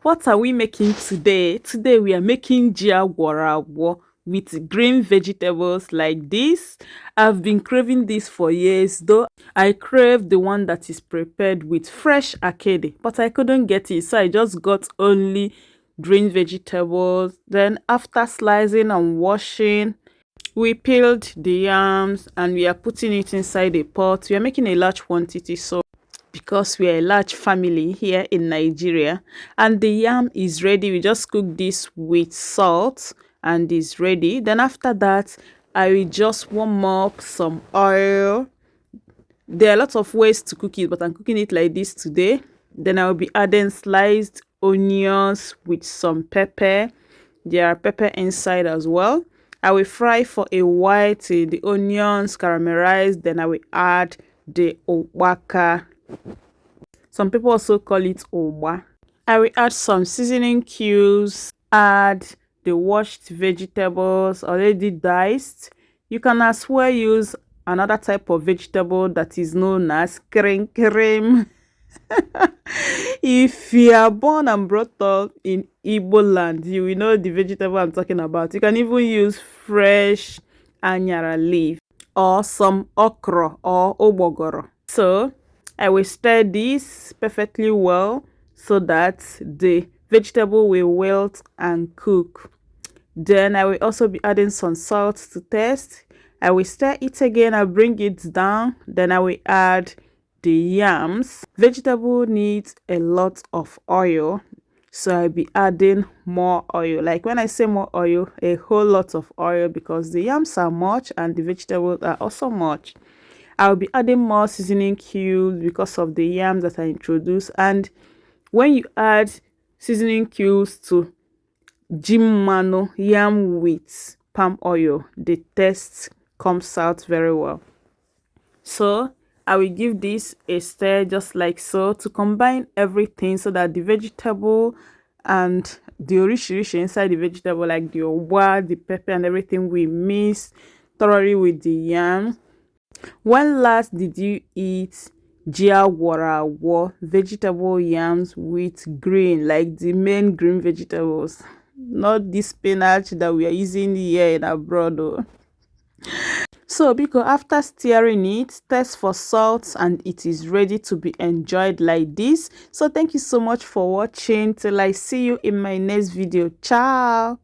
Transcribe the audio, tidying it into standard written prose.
What are we making today? Today we are making ji agwọru with green vegetables like this. I've been craving this for years, though I crave the one that is prepared with fresh akede, but I couldn't get it, so I just got only green vegetables. Then after slicing and washing, we peeled the yams and we are putting it inside a pot. We are making a large quantity, so because we are a large family here in Nigeria, and the yam is ready. We just cook this with salt and it's ready. Then after that, I will just warm up some oil. There are lots of ways to cook it, but I'm cooking it like this today. Then I will be adding sliced onions with some pepper. There are pepper inside as well. I will fry for a while till the onions caramelize. Then I will add the obaka. Some people also call it oba. I will add some seasoning cubes, add the washed vegetables already diced. You can as well use another type of vegetable that is known as cream. If you are born and brought up in Igbo land, you will know the vegetable I'm talking about. You can even use fresh anyara leaf or some okra or obogoro. So I will stir this perfectly well so that the vegetable will wilt and cook. Then I will also be adding some salt to taste. I will stir it again. I'll bring it down. Then I will add the yams. Vegetable needs a lot of oil, so I'll be adding more oil. Like when I say more oil, a whole lot of oil, because the yams are much and the vegetables are also much. I'll be adding more seasoning cubes because of the yams that I introduced. And when you add seasoning cubes to jimano yam with palm oil, the taste comes out very well. So I will give this a stir just like so to combine everything so that the vegetable and the orish inside the vegetable, like the owa, the pepper and everything, will mix thoroughly with the yam. When last did you eat ji agwọru vegetable yams with green, like the main green vegetables, not this spinach that we are using here in abroad though? So because after stirring it, test for salt and it is ready to be enjoyed like this. So thank you so much for watching. Till I see you in my next video. Ciao.